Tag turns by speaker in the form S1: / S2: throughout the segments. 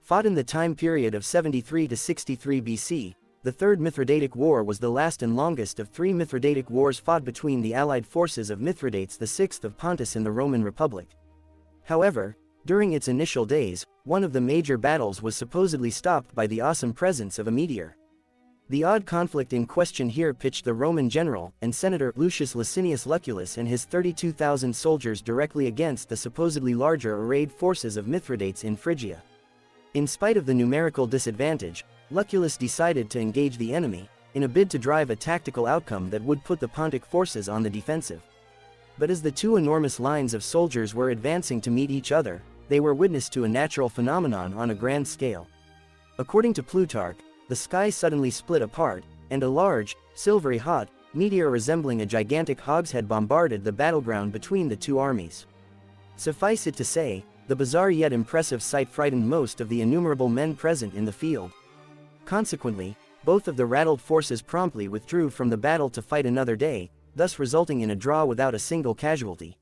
S1: Fought in the time period of 73 to 63 BC, the Third Mithridatic War was the last and longest of three Mithridatic wars fought between the allied forces of Mithridates VI of Pontus in the Roman Republic. However, during its initial days, one of the major battles was supposedly stopped by the awesome presence of a meteor. The odd conflict in question here pitched the Roman general and senator Lucius Licinius Lucullus and his 32,000 soldiers directly against the supposedly larger arrayed forces of Mithridates in Phrygia. In spite of the numerical disadvantage, Lucullus decided to engage the enemy, in a bid to drive a tactical outcome that would put the Pontic forces on the defensive. But as the two enormous lines of soldiers were advancing to meet each other, they were witness to a natural phenomenon on a grand scale. According to Plutarch, the sky suddenly split apart, and a large, silvery hot, meteor resembling a gigantic hogshead bombarded the battleground between the two armies. Suffice it to say, the bizarre yet impressive sight frightened most of the innumerable men present in the field. Consequently, both of the rattled forces promptly withdrew from the battle to fight another day, thus resulting in a draw without a single casualty.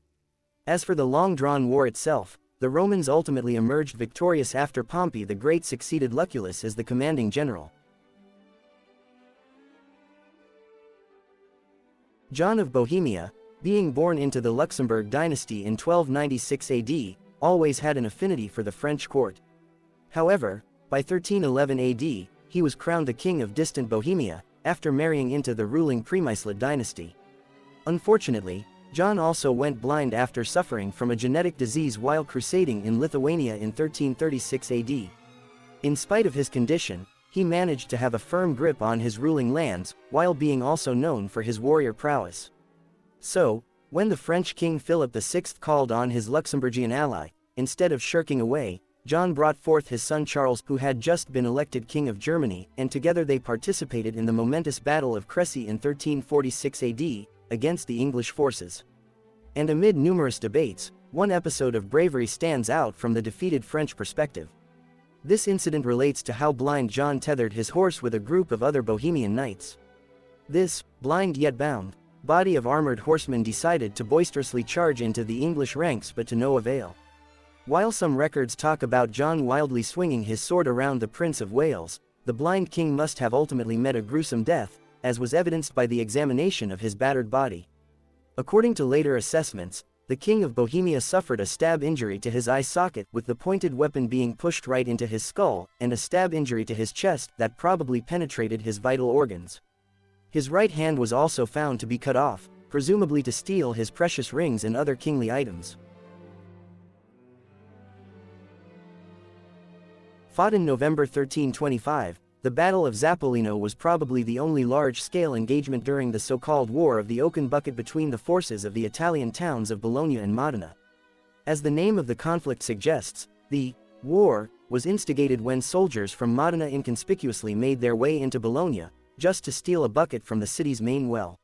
S1: As for the long-drawn war itself, the Romans ultimately emerged victorious after Pompey the Great succeeded Lucullus as the commanding general. John of Bohemia, being born into the Luxembourg dynasty in 1296 AD, always had an affinity for the French court. However, by 1311 AD, he was crowned the king of distant Bohemia, after marrying into the ruling Premyslid dynasty. Unfortunately, John also went blind after suffering from a genetic disease while crusading in Lithuania in 1336 AD. In spite of his condition, he managed to have a firm grip on his ruling lands, while being also known for his warrior prowess. So, when the French King Philip VI called on his Luxembourgian ally, instead of shirking away, John brought forth his son Charles, who had just been elected King of Germany, and together they participated in the momentous Battle of Crecy in 1346 AD, against the English forces. And amid numerous debates, one episode of bravery stands out from the defeated French perspective. This incident relates to how blind John tethered his horse with a group of other Bohemian knights. This, blind yet bound, body of armored horsemen decided to boisterously charge into the English ranks, but to no avail. While some records talk about John wildly swinging his sword around the Prince of Wales, the blind king must have ultimately met a gruesome death, as was evidenced by the examination of his battered body. According to later assessments, the King of Bohemia suffered a stab injury to his eye socket, with the pointed weapon being pushed right into his skull, and a stab injury to his chest that probably penetrated his vital organs. His right hand was also found to be cut off, presumably to steal his precious rings and other kingly items. Fought in November 1325, the Battle of Zappolino was probably the only large-scale engagement during the so-called War of the Oaken Bucket between the forces of the Italian towns of Bologna and Modena. As the name of the conflict suggests, the war was instigated when soldiers from Modena inconspicuously made their way into Bologna, just to steal a bucket from the city's main well.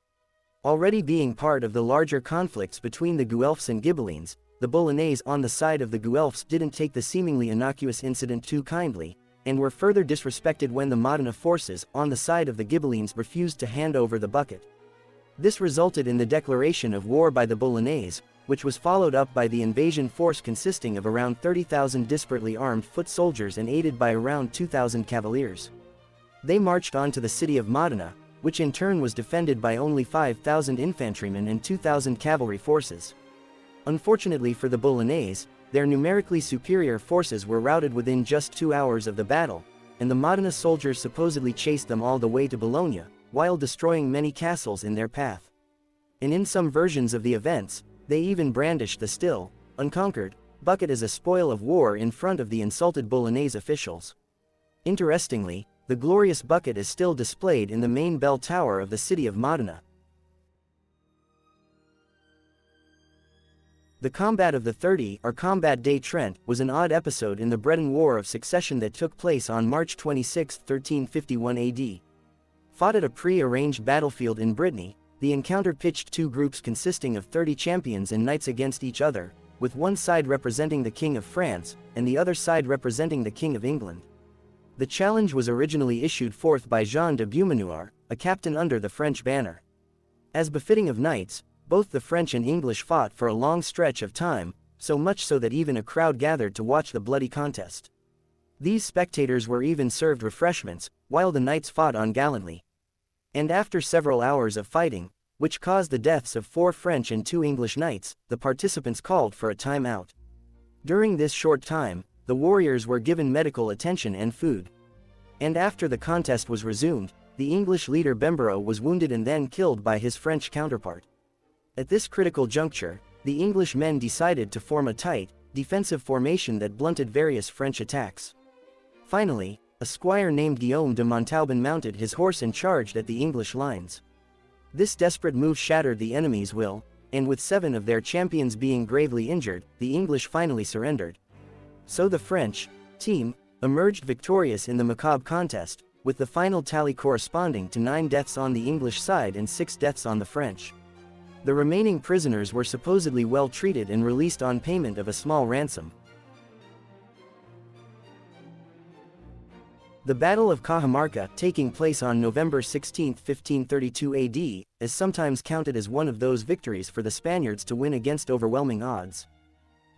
S1: Already being part of the larger conflicts between the Guelphs and Ghibellines, the Bolognese on the side of the Guelphs didn't take the seemingly innocuous incident too kindly, and were further disrespected when the Modena forces, on the side of the Ghibellines, refused to hand over the bucket. This resulted in the declaration of war by the Bolognese, which was followed up by the invasion force consisting of around 30,000 disparately armed foot soldiers and aided by around 2,000 cavaliers. They marched on to the city of Modena, which in turn was defended by only 5,000 infantrymen and 2,000 cavalry forces. Unfortunately for the Bolognese, their numerically superior forces were routed within just 2 hours of the battle, and the Modena soldiers supposedly chased them all the way to Bologna, while destroying many castles in their path. And in some versions of the events, they even brandished the still unconquered bucket as a spoil of war in front of the insulted Bolognese officials. Interestingly, the glorious bucket is still displayed in the main bell tower of the city of Modena. The Combat of the 30, or Combat de Trent, was an odd episode in the Breton War of Succession that took place on March 26, 1351 AD. Fought at a pre-arranged battlefield in Brittany, the encounter pitched two groups consisting of 30 champions and knights against each other, with one side representing the King of France, and the other side representing the King of England. The challenge was originally issued forth by Jean de Beaumanoir, a captain under the French banner. As befitting of knights, both the French and English fought for a long stretch of time, so much so that even a crowd gathered to watch the bloody contest. These spectators were even served refreshments, while the knights fought on gallantly. And after several hours of fighting, which caused the deaths of 4 French and 2 English knights, the participants called for a time-out. During this short time, the warriors were given medical attention and food. And after the contest was resumed, the English leader Bembaro was wounded and then killed by his French counterpart. At this critical juncture, the English men decided to form a tight, defensive formation that blunted various French attacks. Finally, a squire named Guillaume de Montauban mounted his horse and charged at the English lines. This desperate move shattered the enemy's will, and with 7 of their champions being gravely injured, the English finally surrendered. So the French team emerged victorious in the macabre contest, with the final tally corresponding to 9 deaths on the English side and 6 deaths on the French. The remaining prisoners were supposedly well treated and released on payment of a small ransom. The Battle of Cajamarca, taking place on November 16, 1532 AD, is sometimes counted as one of those victories for the Spaniards to win against overwhelming odds.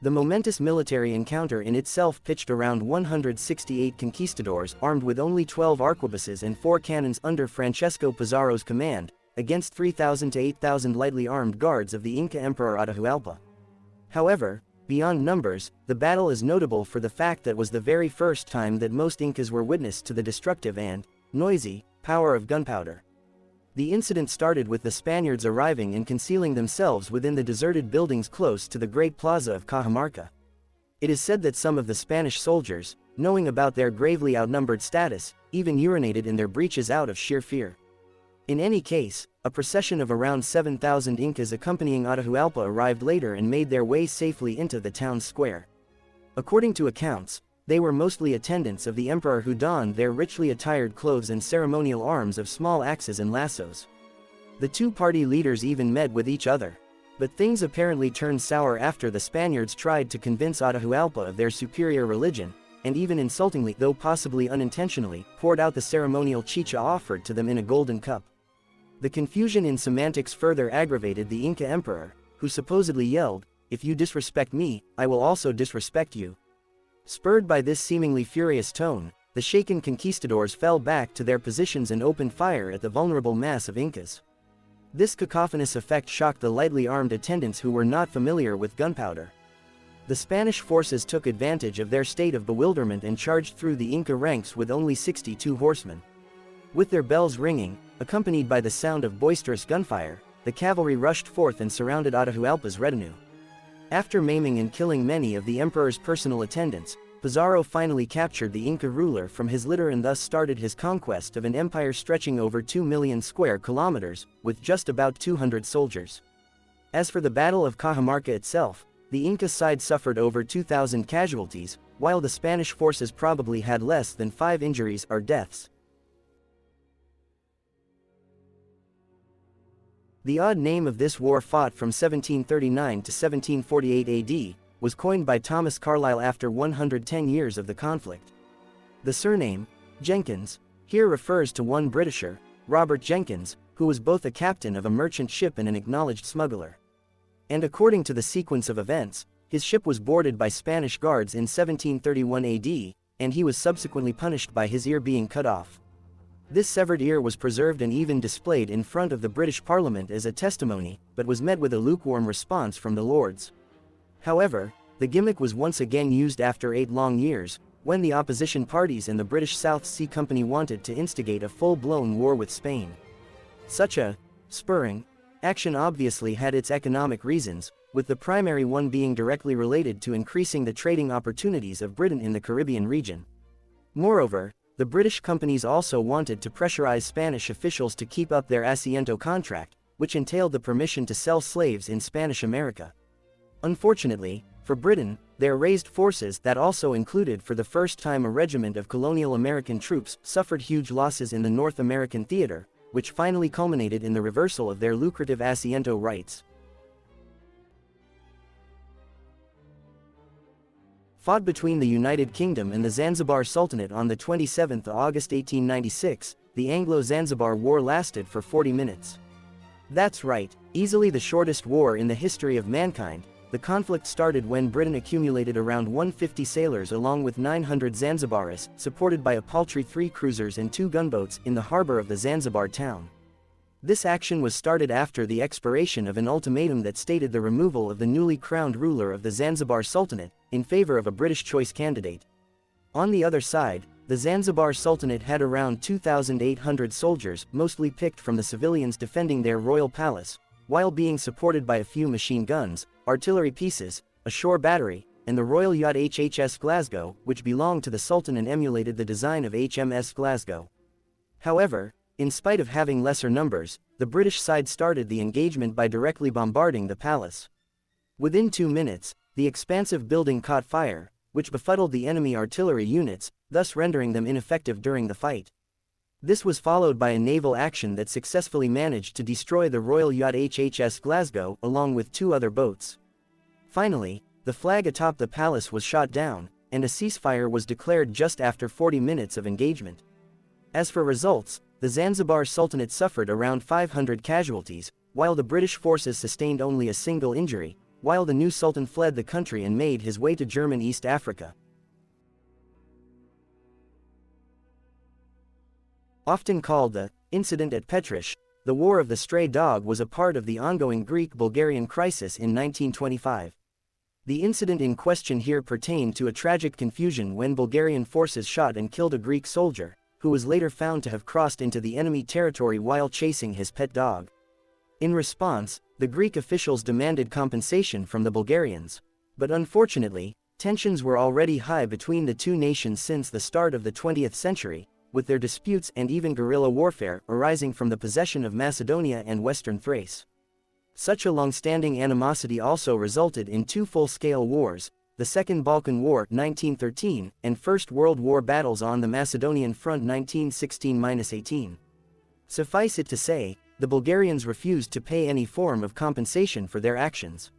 S1: The momentous military encounter in itself pitched around 168 conquistadors armed with only 12 arquebuses and 4 cannons under Francesco Pizarro's command, against 3,000 to 8,000 lightly armed guards of the Inca Emperor Atahualpa. However, beyond numbers, the battle is notable for the fact that it was the very first time that most Incas were witness to the destructive and noisy power of gunpowder. The incident started with the Spaniards arriving and concealing themselves within the deserted buildings close to the Great Plaza of Cajamarca. It is said that some of the Spanish soldiers, knowing about their gravely outnumbered status, even urinated in their breeches out of sheer fear. In any case, a procession of around 7,000 Incas accompanying Atahualpa arrived later and made their way safely into the town's square. According to accounts, they were mostly attendants of the emperor who donned their richly attired clothes and ceremonial arms of small axes and lassos. The 2 party leaders even met with each other. But things apparently turned sour after the Spaniards tried to convince Atahualpa of their superior religion, and even insultingly, though possibly unintentionally, poured out the ceremonial chicha offered to them in a golden cup. The confusion in semantics further aggravated the Inca emperor, who supposedly yelled, "If you disrespect me, I will also disrespect you." Spurred by this seemingly furious tone, the shaken conquistadors fell back to their positions and opened fire at the vulnerable mass of Incas. This cacophonous effect shocked the lightly armed attendants who were not familiar with gunpowder. The Spanish forces took advantage of their state of bewilderment and charged through the Inca ranks with only 62 horsemen. With their bells ringing, accompanied by the sound of boisterous gunfire, the cavalry rushed forth and surrounded Atahualpa's retinue. After maiming and killing many of the emperor's personal attendants, Pizarro finally captured the Inca ruler from his litter and thus started his conquest of an empire stretching over 2 million square kilometers, with just about 200 soldiers. As for the Battle of Cajamarca itself, the Inca side suffered over 2,000 casualties, while the Spanish forces probably had less than 5 injuries or deaths. The odd name of this war, fought from 1739 to 1748 AD, was coined by Thomas Carlyle after 110 years of the conflict. The surname, Jenkins, here refers to one Britisher, Robert Jenkins, who was both a captain of a merchant ship and an acknowledged smuggler. And according to the sequence of events, his ship was boarded by Spanish guards in 1731 AD, and he was subsequently punished by his ear being cut off. This severed ear was preserved and even displayed in front of the British Parliament as a testimony, but was met with a lukewarm response from the Lords. However, the gimmick was once again used after 8 long years, when the opposition parties and the British South Sea Company wanted to instigate a full-blown war with Spain. Such a spurring action obviously had its economic reasons, with the primary one being directly related to increasing the trading opportunities of Britain in the Caribbean region. Moreover, the British companies also wanted to pressurize Spanish officials to keep up their asiento contract, which entailed the permission to sell slaves in Spanish America. Unfortunately, for Britain, their raised forces, that also included for the first time a regiment of colonial American troops, suffered huge losses in the North American theater, which finally culminated in the reversal of their lucrative asiento rights. Fought between the United Kingdom and the Zanzibar Sultanate on the 27th of August 1896, the Anglo-Zanzibar War lasted for 40 minutes. That's right, easily the shortest war in the history of mankind. The conflict started when Britain accumulated around 150 sailors along with 900 Zanzibaris, supported by a paltry 3 cruisers and 2 gunboats, in the harbor of the Zanzibar town. This action was started after the expiration of an ultimatum that stated the removal of the newly crowned ruler of the Zanzibar Sultanate, in favor of a British choice candidate. On the other side, the Zanzibar Sultanate had around 2,800 soldiers, mostly picked from the civilians defending their royal palace, while being supported by a few machine guns, artillery pieces, a shore battery, and the royal yacht HHS Glasgow, which belonged to the Sultan and emulated the design of HMS Glasgow. However, in spite of having lesser numbers, the British side started the engagement by directly bombarding the palace. Within 2 minutes, the expansive building caught fire, which befuddled the enemy artillery units, thus rendering them ineffective during the fight. This was followed by a naval action that successfully managed to destroy the royal yacht HHS Glasgow along with 2 other boats. Finally, the flag atop the palace was shot down, and a ceasefire was declared just after 40 minutes of engagement. As for results, the Zanzibar Sultanate suffered around 500 casualties, while the British forces sustained only a single injury, while the new Sultan fled the country and made his way to German East Africa. Often called the incident at Petrich, the War of the Stray Dog was a part of the ongoing Greek-Bulgarian crisis in 1925. The incident in question here pertained to a tragic confusion when Bulgarian forces shot and killed a Greek soldier, who was later found to have crossed into the enemy territory while chasing his pet dog. In response, the Greek officials demanded compensation from the Bulgarians. But unfortunately, tensions were already high between the two nations since the start of the 20th century, with their disputes and even guerrilla warfare arising from the possession of Macedonia and Western Thrace. Such a long-standing animosity also resulted in 2 full-scale wars, the Second Balkan War 1913 and First World War battles on the Macedonian front 1916–18. Suffice it to say, the Bulgarians refused to pay any form of compensation for their actions.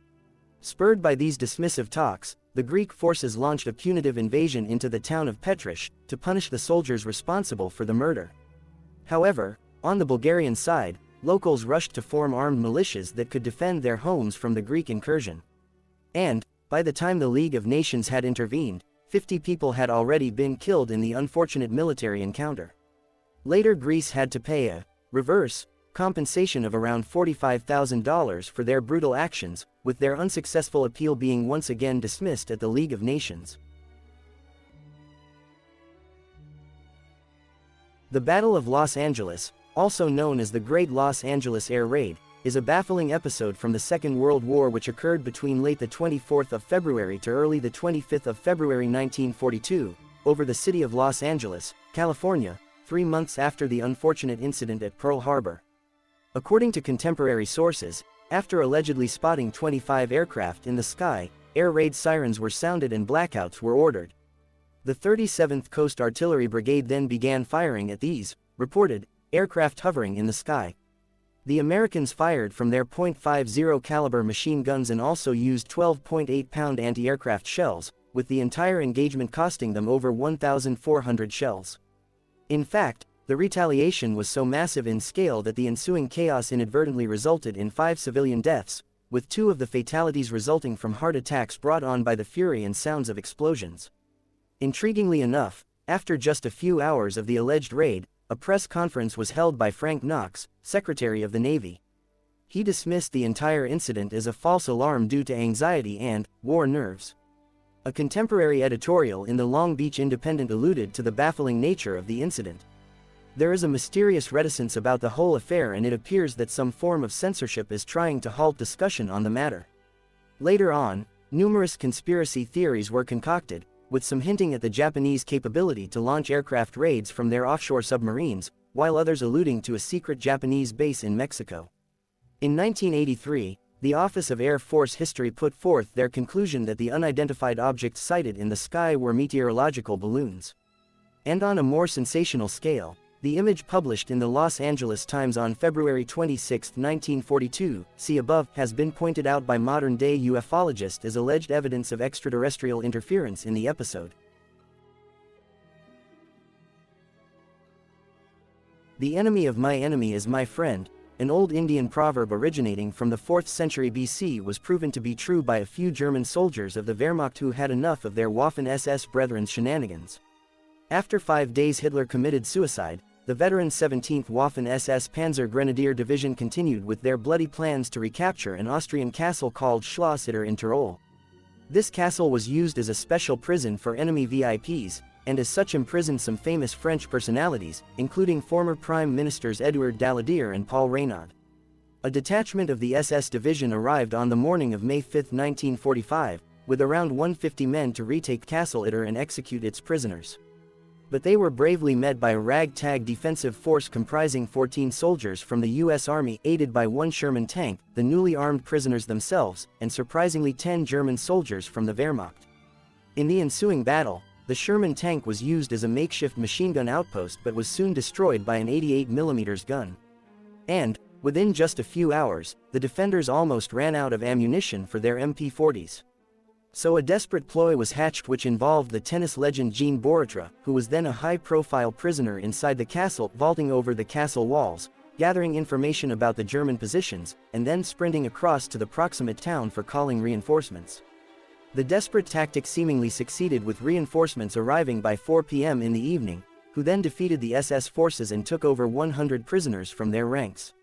S1: Spurred by these dismissive talks, the Greek forces launched a punitive invasion into the town of Petrich to punish the soldiers responsible for the murder. However, on the Bulgarian side, locals rushed to form armed militias that could defend their homes from the Greek incursion. And, by the time the League of Nations had intervened, 50 people had already been killed in the unfortunate military encounter. Later Greece had to pay a reverse compensation of around $45,000 for their brutal actions, with their unsuccessful appeal being once again dismissed at the League of Nations. The Battle of Los Angeles, also known as the Great Los Angeles Air Raid, is a baffling episode from the Second World War which occurred between late the 24th of February to early the 25th of February 1942, over the city of Los Angeles, California, 3 months after the unfortunate incident at Pearl Harbor. According to contemporary sources, after allegedly spotting 25 aircraft in the sky, air raid sirens were sounded and blackouts were ordered. The 37th Coast Artillery Brigade then began firing at these reported aircraft hovering in the sky. The Americans fired from their .50 caliber machine guns and also used 12.8-pound anti-aircraft shells, with the entire engagement costing them over 1,400 shells. In fact, the retaliation was so massive in scale that the ensuing chaos inadvertently resulted in 5 civilian deaths, with 2 of the fatalities resulting from heart attacks brought on by the fury and sounds of explosions. Intriguingly enough, after just a few hours of the alleged raid, a press conference was held by Frank Knox, Secretary of the Navy. He dismissed the entire incident as a false alarm due to anxiety and war nerves. A contemporary editorial in the Long Beach Independent alluded to the baffling nature of the incident. There is a mysterious reticence about the whole affair, and it appears that some form of censorship is trying to halt discussion on the matter. Later on, numerous conspiracy theories were concocted, with some hinting at the Japanese capability to launch aircraft raids from their offshore submarines, while others alluding to a secret Japanese base in Mexico. In 1983, the Office of Air Force History put forth their conclusion that the unidentified objects sighted in the sky were meteorological balloons. And on a more sensational scale, the image published in the Los Angeles Times on February 26, 1942, see above, has been pointed out by modern-day ufologists as alleged evidence of extraterrestrial interference in the episode. The enemy of my enemy is my friend, an old Indian proverb originating from the 4th century BC, was proven to be true by a few German soldiers of the Wehrmacht who had enough of their Waffen-SS brethren's shenanigans. After 5 days Hitler committed suicide, the veteran 17th Waffen-SS Panzer Grenadier Division continued with their bloody plans to recapture an Austrian castle called Schloss-Itter in Tyrol. This castle was used as a special prison for enemy VIPs, and as such imprisoned some famous French personalities, including former Prime Ministers Édouard Daladier and Paul Reynaud. A detachment of the SS division arrived on the morning of May 5, 1945, with around 150 men to retake Castle-Itter and execute its prisoners. But they were bravely met by a ragtag defensive force comprising 14 soldiers from the U.S. Army, aided by 1 Sherman tank, the newly armed prisoners themselves, and surprisingly 10 German soldiers from the Wehrmacht. In the ensuing battle, the Sherman tank was used as a makeshift machine gun outpost but was soon destroyed by an 88mm gun. And, within just a few hours, the defenders almost ran out of ammunition for their MP-40s. So a desperate ploy was hatched which involved the tennis legend Jean Borotra, who was then a high-profile prisoner inside the castle, vaulting over the castle walls, gathering information about the German positions, and then sprinting across to the proximate town for calling reinforcements. The desperate tactic seemingly succeeded, with reinforcements arriving by 4 p.m. in the evening, who then defeated the SS forces and took over 100 prisoners from their ranks.